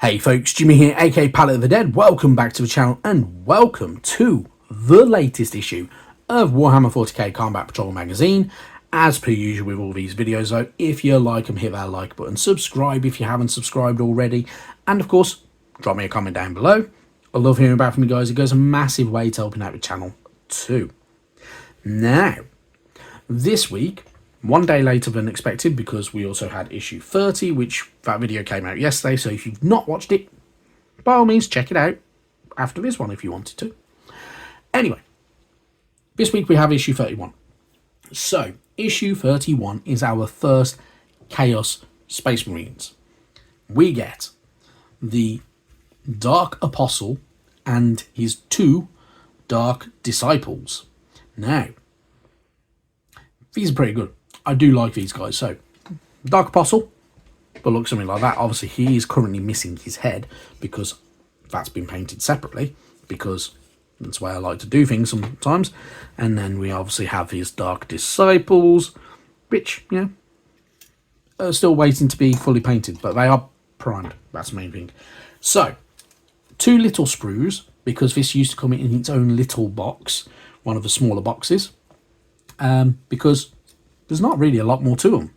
Hey folks, Jimmy here, aka Palette of the Dead. Welcome back to the channel and welcome to the latest issue of Warhammer 40k Combat Patrol magazine. As per usual with all these videos though, if you like them, hit that like button, subscribe if you haven't subscribed already, and of course, drop me a comment down below. I love hearing back from you guys. It goes a massive way to helping out the channel too. Now, this week, one day later than expected because we also had issue 30, which that video came out yesterday. So if you've not watched it, by all means, check it out after this one if you wanted to. Anyway, this week we have issue 31. So issue 31 is our first Chaos Space Marines. We get the Dark Apostle and his two Dark Disciples. Now, these are pretty good. I do like these guys. So, Dark Apostle, but looks something like that. Obviously, he is currently missing his head because that's been painted separately, because that's the way I like to do things sometimes. And then we obviously have his Dark Disciples, which, you know, are still waiting to be fully painted, but they are primed. That's the main thing. So, two little sprues, because this used to come in its own little box, one of the smaller boxes, because there's not really a lot more to them,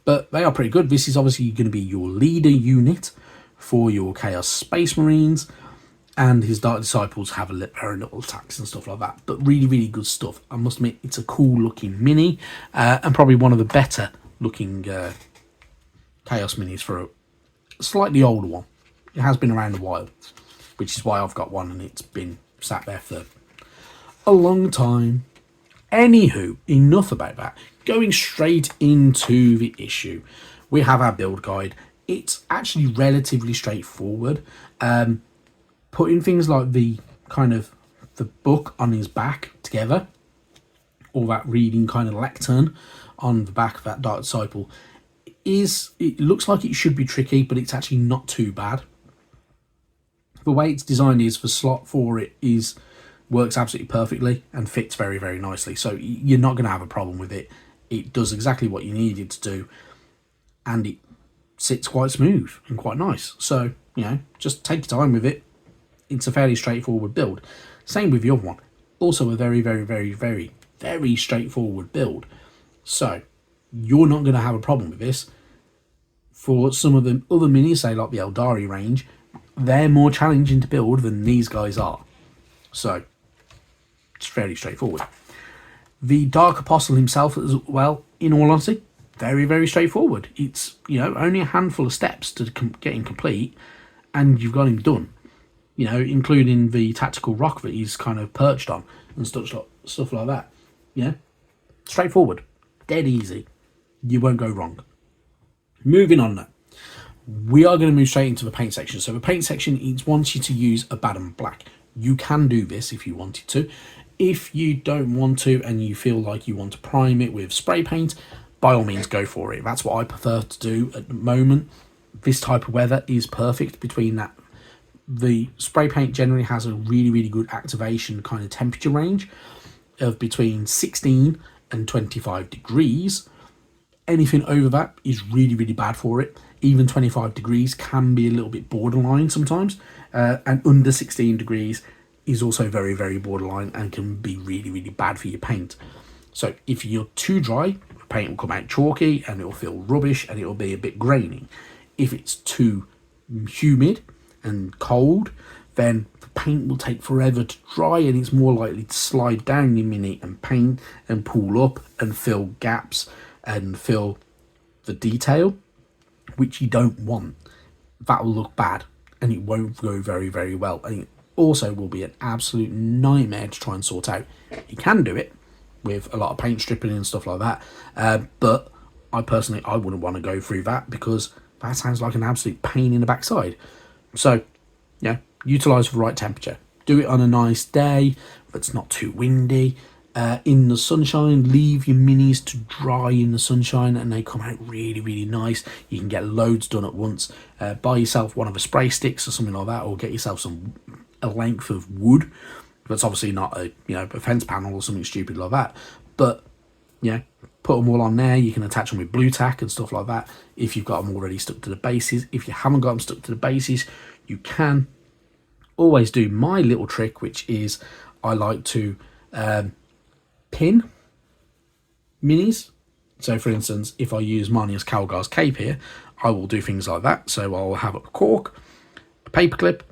but they are pretty good. This is obviously going to be your leader unit for your Chaos Space Marines, and his Dark Disciples have very little attacks and stuff like that, but really, really good stuff. I must admit, it's a cool looking mini, and probably one of the better looking Chaos minis for a slightly older one. It has been around a while, which is why I've got one, and it's been sat there for a long time. Anywho, enough about that. Going straight into the issue, we have our build guide. It's actually relatively straightforward. Putting things like the book on his back together, or that reading kind of lectern on the back of that Dark Disciple, it looks like it should be tricky, but it's actually not too bad. The way it's designed is the slot for it works absolutely perfectly and fits very, very nicely. So you're not going to have a problem with it. It does exactly what you need it to do, and it sits quite smooth and quite nice. So, you know, just take your time with it. It's a fairly straightforward build. Same with the other one. Also a very, very, very, very, very straightforward build. So you're not going to have a problem with this. For some of the other minis, say like the Aeldari range, they're more challenging to build than these guys are. So it's fairly straightforward. The Dark Apostle himself as well, in all honesty, very, very straightforward. It's, you know, only a handful of steps to get him complete, and you've got him done. You know, including the tactical rock that he's kind of perched on and stuff like that. Yeah, straightforward, dead easy. You won't go wrong. Moving on now. We are going to move straight into the paint section. So the paint section, it wants you to use a Baden Black. You can do this if you wanted to. If you don't want to and you feel like you want to prime it with spray paint, by all means go for it. That's what I prefer to do at the moment. This type of weather is perfect between that. The spray paint generally has a really, really good activation kind of temperature range of between 16 and 25 degrees. Anything over that is really, really bad for it. Even 25 degrees can be a little bit borderline sometimes. And under 16 degrees is also very, very borderline and can be really, really bad for your paint. So if you're too dry, the paint will come out chalky and it will feel rubbish and it will be a bit grainy. If it's too humid and cold, then the paint will take forever to dry and it's more likely to slide down your mini and paint and pool up and fill gaps and fill the detail, which you don't want. That will look bad and it won't go very, very well, and it also will be an absolute nightmare to try and sort out. You can do it with a lot of paint stripping and stuff like that, but I wouldn't want to go through that because that sounds like an absolute pain in the backside. So yeah, utilize the right temperature. Do it on a nice day that's not too windy. In the sunshine, leave your minis to dry in the sunshine and they come out really, really nice. You can get loads done at once. Buy yourself one of the spray sticks or something like that, or get yourself a length of wood. That's obviously not a fence panel or something stupid like that, but yeah, put them all on there. You can attach them with blue tack and stuff like that if you've got them already stuck to the bases. If you haven't got them stuck to the bases, you can always do my little trick, which is I like to pin minis. So for instance, if I use Marnius Calgar's cape here, I will do things like that. So I'll have a cork, a paper clip,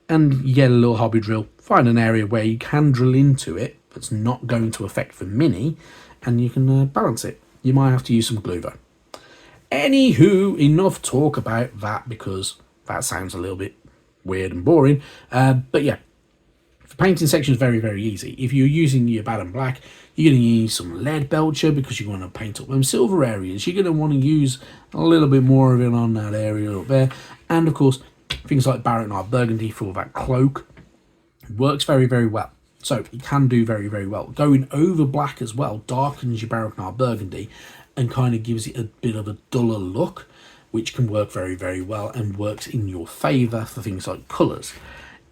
and you get a little hobby drill. Find an area where you can drill into it that's not going to affect the mini, and you can balance it. You might have to use some glue though. Anywho, enough talk about that, because that sounds a little bit weird and boring. But yeah, the painting section is very, very easy. If you're using your bad and black, you're going to use some lead belcher because you want to paint up them silver areas. You're going to want to use a little bit more of it on that area up there. And of course, things like Barrett and Burgundy for that cloak works very, very well. So it can do very, very well. Going over black as well darkens your Barrett and Burgundy and kind of gives it a bit of a duller look, which can work very, very well and works in your favour for things like colours.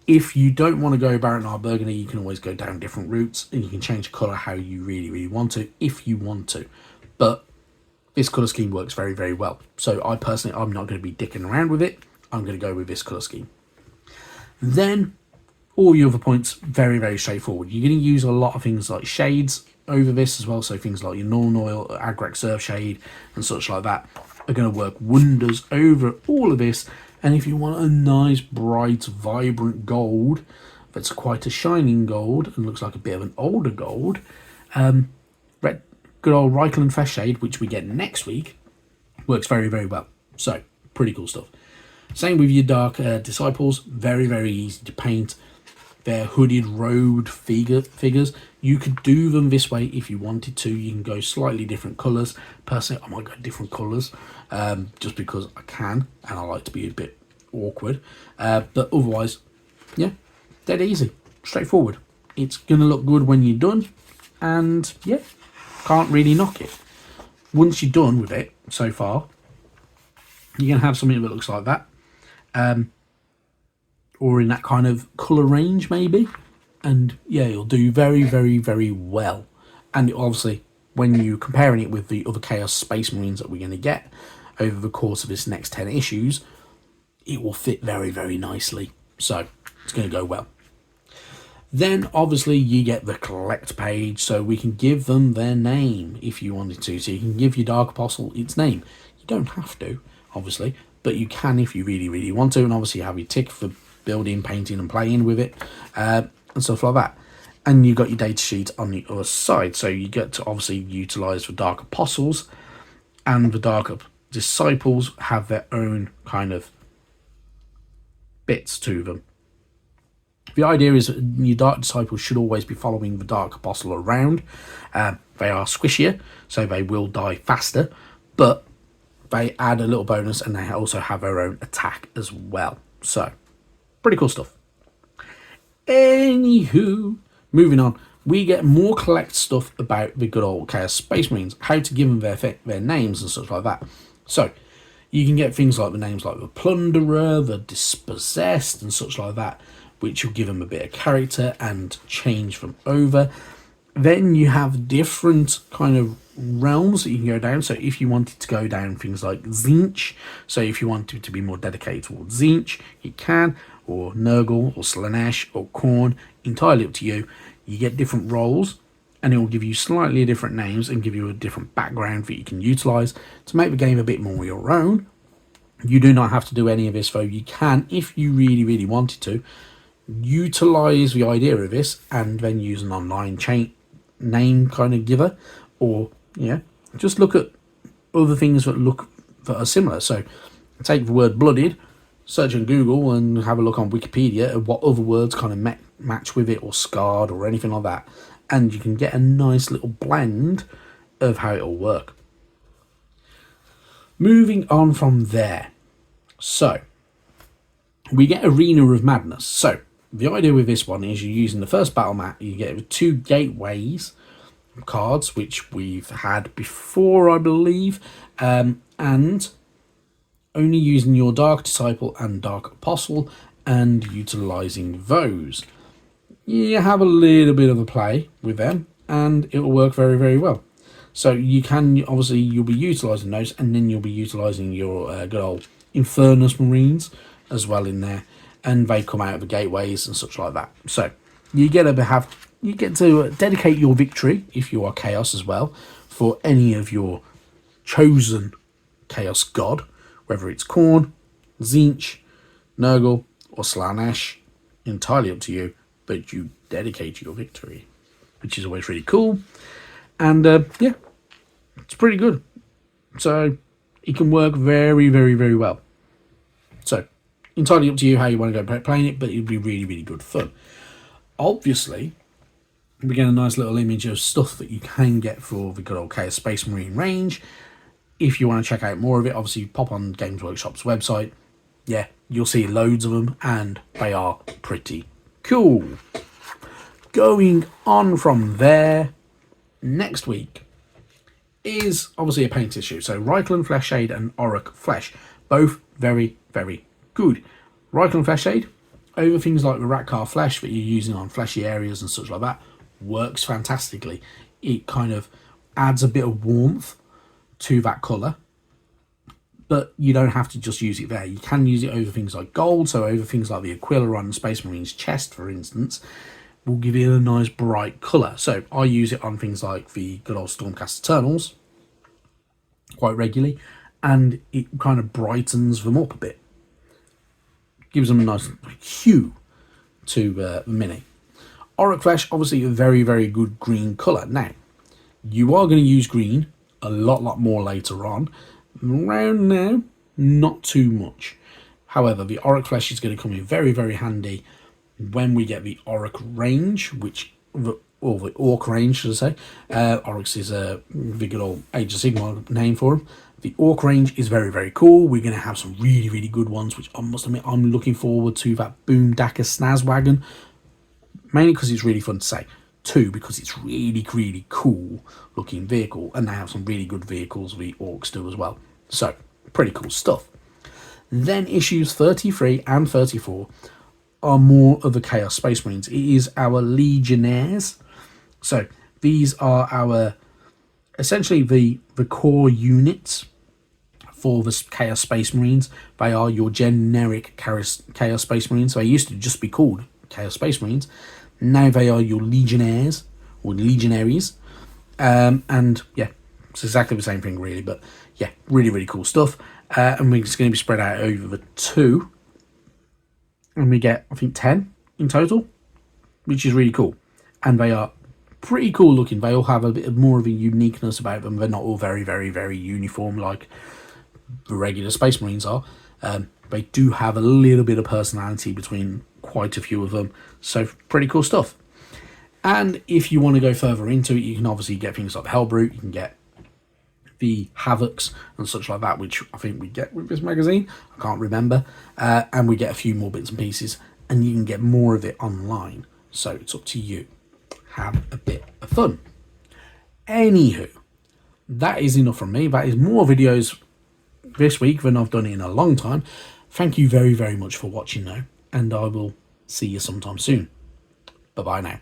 If you don't want to go Barrett and Burgundy, you can always go down different routes and you can change the colour how you really, really want to, if you want to. But this colour scheme works very, very well. So I personally, I'm not going to be dicking around with it. I'm going to go with this colour scheme. Then all your other points, very, very straightforward. You're going to use a lot of things like shades over this as well. So things like your Northern Oil, Agrek Surf Shade and such like that are going to work wonders over all of this. And if you want a nice, bright, vibrant gold that's quite a shining gold and looks like a bit of an older gold, good old Reichland Fresh Shade, which we get next week, works very, very well. So, pretty cool stuff. Same with your Dark Disciples, very, very easy to paint. They're hooded road figures. You could do them this way if you wanted to. You can go slightly different colours. Personally, I might go different colours just because I can, and I like to be a bit awkward. But otherwise, yeah, dead easy, straightforward. It's going to look good when you're done, and yeah, can't really knock it. Once you're done with it so far, you're going to have something that looks like that. Or in that kind of colour range maybe, and yeah, you'll do very, very, very well. And obviously when you're comparing it with the other Chaos Space Marines that we're going to get over the course of this next 10 issues, it will fit very, very nicely, so it's going to go well. Then obviously you get the collect page, so we can give them their name if you wanted to. So you can give your Dark Apostle its name. You don't have to, obviously, but you can if you really, really want to. And obviously you have your tick for building, painting and playing with it and stuff like that. And you've got your data sheet on the other side, so you get to obviously utilise the Dark Apostles, and the Dark Disciples have their own kind of bits to them. The idea is that your Dark Disciples should always be following the Dark Apostle around. They are squishier, so they will die faster, but they add a little bonus, and they also have their own attack as well. So pretty cool stuff. Anywho, moving on, we get more collect stuff about the good old Chaos Space Marines, how to give them their names and stuff like that. So you can get things like the names like the Plunderer, the Dispossessed and such like that, which will give them a bit of character and change them over. Then you have different kind of realms that you can go down. So if you wanted to go down things like Tzeentch, so if you wanted to be more dedicated towards Tzeentch, you can, or Nurgle, or Slaanesh, or Khorne, entirely up to you. You get different roles, and it will give you slightly different names and give you a different background that you can utilise to make the game a bit more your own. You do not have to do any of this, though. You can, if you really, really wanted to, utilise the idea of this and then use an online chain name kind of giver, or yeah, just look at other things that are similar. So take the word blooded, search on Google and have a look on Wikipedia at what other words kind of match with it, or scarred or anything like that, and you can get a nice little blend of how it'll work. Moving on from there, so we get Arena of Madness. So the idea with this one is you're using the first battle mat. You get 2 gateways cards, which we've had before, I believe, and only using your Dark Disciple and Dark Apostle and utilising those. You have a little bit of a play with them and it will work very, very well. So you can, obviously, you'll be utilising those, and then you'll be utilising your good old Infernus Marines as well in there, and they come out of the gateways and such like that. So you get to dedicate your victory, if you are Chaos as well, for any of your chosen Chaos God, whether it's Khorne, Tzeentch, Nurgle, or Slaanesh, entirely up to you, but you dedicate your victory, which is always really cool. And yeah, it's pretty good. So it can work very, very, very well. So entirely up to you how you want to go playing it, but it'd be really, really good fun. Obviously, we get a nice little image of stuff that you can get for the good old Chaos Space Marine range. If you want to check out more of it, obviously pop on Games Workshop's website. Yeah, you'll see loads of them, and they are pretty cool. Going on from there, next week is obviously a paint issue. So Reikland Fleshshade and Auric Flesh, both very, very good. Reikland Fleshshade, over things like the Ratcar Flesh that you're using on fleshy areas and such like that, works fantastically. It kind of adds a bit of warmth to that colour, but you don't have to just use it there. You can use it over things like gold, so over things like the Aquila on Space Marine's chest, for instance, will give it a nice bright colour. So I use it on things like the good old Stormcast Eternals quite regularly, and it kind of brightens them up a bit. Gives them a nice hue to the mini. Auric Flesh, obviously a very, very good green colour. Now, you are going to use green a lot more later on. Around now, not too much. However, the Auric Flesh is going to come in very, very handy when we get the Auric range, or the Orc range, should I say. Aurics is a good old Age of Sigmar name for them. The Orc range is very, very cool. We're going to have some really, really good ones, which I must admit I'm looking forward to. That Boom Dacker Snazwagon, mainly because it's really fun to say. 2, because it's really, really cool looking vehicle, and they have some really good vehicles the Orcs do as well. So, pretty cool stuff. Then issues 33 and 34 are more of the Chaos Space Marines. It is our Legionnaires. So, these are our, essentially the core units for the Chaos Space Marines. They are your generic Chaos Space Marines. So they used to just be called Chaos Space Marines. Now they are your Legionnaires, or Legionaries. And yeah, it's exactly the same thing really, but yeah, really, really cool stuff. And it's going to be spread out over the 2. And we get, I think, 10 in total, which is really cool. And they are pretty cool looking. They all have a bit more of a uniqueness about them. They're not all very, very, very uniform like the regular Space Marines are. They do have a little bit of personality between quite a few of them. So pretty cool stuff. And if you want to go further into it, you can obviously get things like the Hellbrute. You can get the Havocs and such like that, which I think we get with this magazine. I can't remember. And we get a few more bits and pieces. And you can get more of it online. So it's up to you. Have a bit of fun. Anywho, that is enough from me. That is more videos this week than I've done in a long time. Thank you very, very much for watching now, and I will see you sometime soon. Bye bye now.